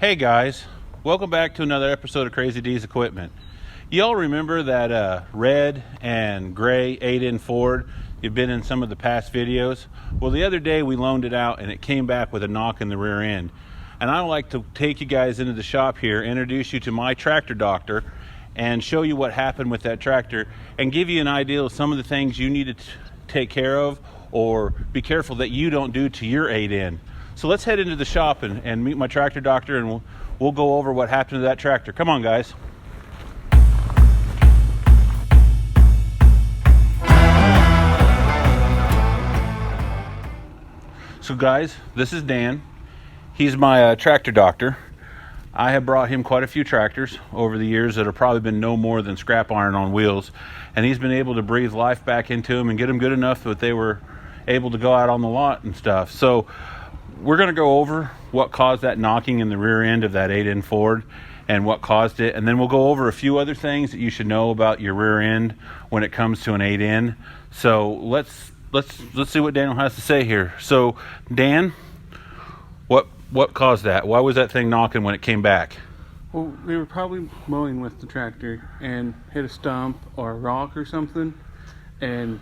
Hey guys, welcome back to another episode of Crazy D's Equipment. Y'all remember that red and gray 8-in Ford you've been in some of the past videos? Well, the other day we loaned it out and it came back with a knock in the rear end. And I'd like to take you guys into the shop here, introduce you to my tractor doctor, and show you what happened with that tractor and give you an idea of some of the things you need to take care of or be careful that you don't do to your 8-in. So let's head into the shop and meet my tractor doctor, and we'll go over what happened to that tractor. Come on, guys. So guys, this is Dan. He's my tractor doctor. I have brought him quite a few tractors over the years that have probably been no more than scrap iron on wheels, and he's been able to breathe life back into them and get them good enough that they were able to go out on the lot and stuff. So we're going to go over what caused that knocking in the rear end of that 8-in Ford and what caused it, and then we'll go over a few other things that you should know about your rear end when it comes to an 8-in. So let's see what Daniel has to say here. So Dan, what caused that? Why was that thing knocking when it came back? Well, we were probably mowing with the tractor and hit a stump or a rock or something, and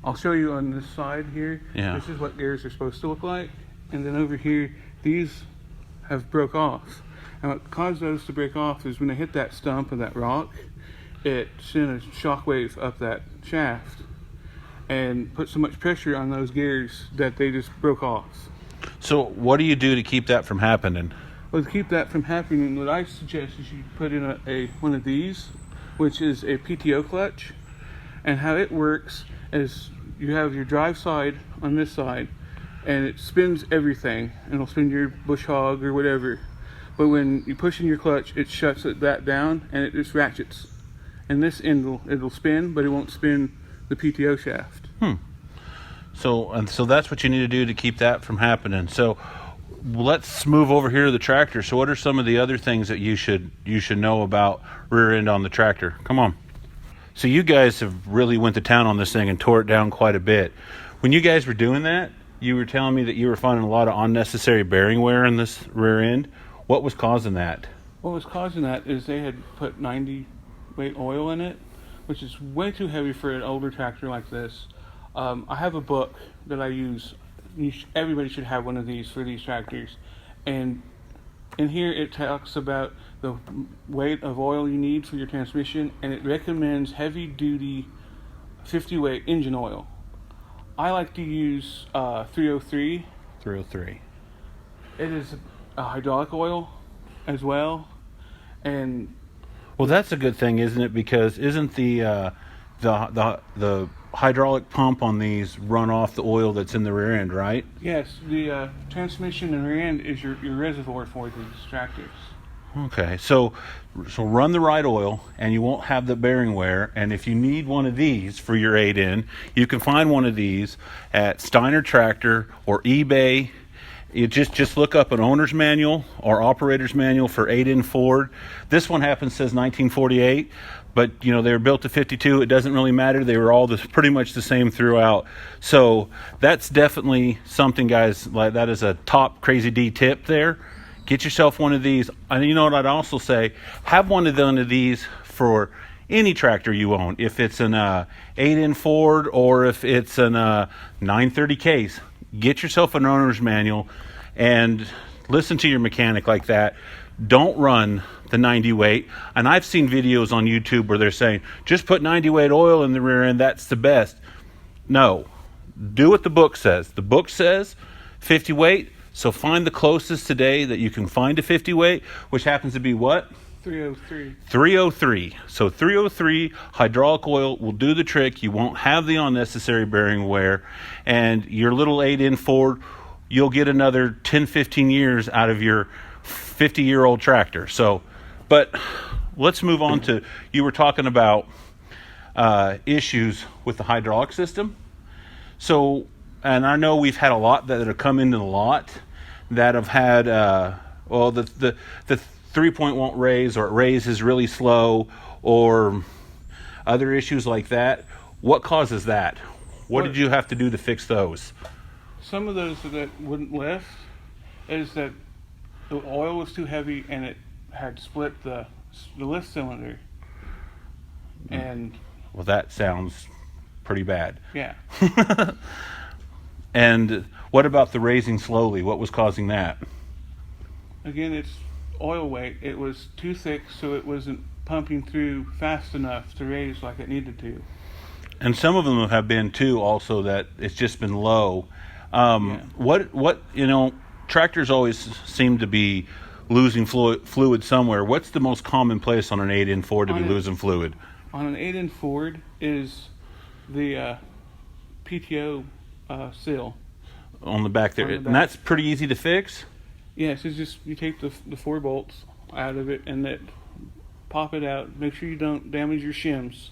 I'll show you on this side here. Yeah. This is what gears are supposed to look like. And then over here, these have broke off. And what caused those to break off is when they hit that stump or that rock, it sent a shockwave up that shaft and put so much pressure on those gears that they just broke off. So what do you do to keep that from happening? Well, to keep that from happening, what I suggest is you put in one of these, which is a PTO clutch. And how it works is you have your drive side on this side, and it spins everything, and it'll spin your bush hog or whatever. But when you push in your clutch, it shuts that down and it just ratchets. And this end it'll spin, but it won't spin the PTO shaft. So that's what you need to do to keep that from happening. So let's move over here to the tractor. So what are some of the other things that you should know about rear end on the tractor? Come on. So you guys have really went to town on this thing and tore it down quite a bit. When you guys were doing that, you were telling me that you were finding a lot of unnecessary bearing wear in this rear end. What was causing that? What was causing that is they had put 90 weight oil in it, which is way too heavy for an older tractor like this. I have a book that I use. Everybody should have one of these for these tractors. And in here it talks about the weight of oil you need for your transmission, and it recommends heavy duty 50 weight engine oil. I like to use 303. 303. It is a hydraulic oil as well, and well, that's a good thing, isn't it? Because isn't the hydraulic pump on these run off the oil that's in the rear end, right? yes, the transmission and rear end is your reservoir for these tractors. Okay, so run the right oil and you won't have the bearing wear. And if you need one of these for your 8-in, you can find one of these at Steiner Tractor or eBay. You just look up an owner's manual or operator's manual for 8-in Ford. This one says 1948, but they were built to 52. It doesn't really matter. They were all pretty much the same throughout. So that's definitely something, guys. Like, that is a top Crazy D tip there. Get yourself one of these. And you know what I'd also say? Have one of these for any tractor you own. If it's an 8-in Ford or if it's an 930 case, get yourself an owner's manual and listen to your mechanic like that. Don't run the 90 weight. And I've seen videos on YouTube where they're saying, just put 90 weight oil in the rear end, that's the best. No. Do what the book says. The book says 50 weight. So find the closest today that you can find a 50 weight, which happens to be what? 303. 303. So 303 hydraulic oil will do the trick. You won't have the unnecessary bearing wear, and your little 8-in Ford, you'll get another 10-15 years out of your 50-year-old tractor. So, but let's move on to, you were talking about issues with the hydraulic system. So, and I know we've had a lot that have come into the lot that have had, the 3-point won't raise, or it raises really slow, or other issues like that. What causes that? What did you have to do to fix those? Some of those that wouldn't lift is that the oil was too heavy, and it had split the lift cylinder. And Well, that sounds pretty bad. yeah, And what about the raising slowly? What was causing that? again, it's oil weight. It was too thick, so it wasn't pumping through fast enough to raise like it needed to. And some of them have been too, also that it's just been low. Yeah. What tractors always seem to be losing fluid somewhere. What's the most common place on an 8N Ford to be losing fluid? On an 8N Ford is the PTO seal. On the back there. On the back. And that's pretty easy to fix? Yes, it's just you take the 4 bolts out of it and that pop it out. Make sure you don't damage your shims,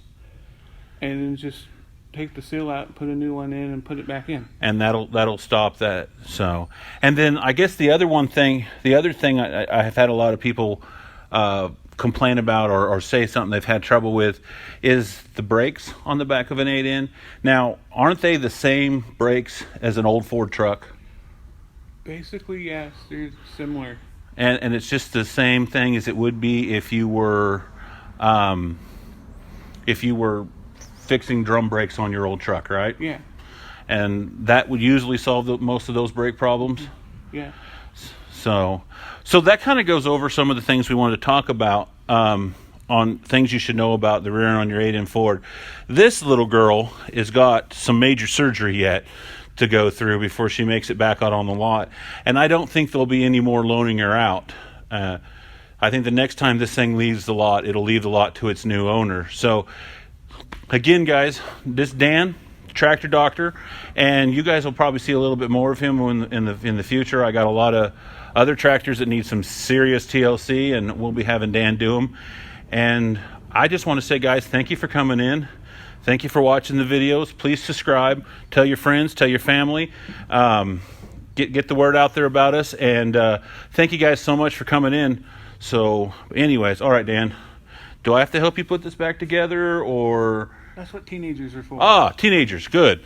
and then just take the seal out, put a new one in, and put it back in. And that'll stop that. So, and then I guess the other thing I have had a lot of people complain about or say something they've had trouble with is the brakes on the back of an 8N. Now, aren't they the same brakes as an old Ford truck? Basically, yes, they're similar. And it's just the same thing as it would be if you were fixing drum brakes on your old truck, right? Yeah, And that would usually solve most of those brake problems. yeah. So that kind of goes over some of the things we wanted to talk about on things you should know about the rear end on your 8N Ford. This little girl has got some major surgery yet to go through before she makes it back out on the lot. And I don't think there'll be any more loaning her out. I think the next time this thing leaves the lot, it'll leave the lot to its new owner. So again, guys, this is Dan, Tractor Doctor, and you guys will probably see a little bit more of him in the future. I got a lot of other tractors that need some serious TLC, and we'll be having Dan do them. And I just want to say, guys, thank you for coming in. Thank you for watching the videos. Please subscribe. Tell your friends. Tell your family. Get the word out there about us. And thank you guys so much for coming in. So, anyways, all right, Dan. Do I have to help you put this back together, or? That's what teenagers are for. Ah, teenagers. Good.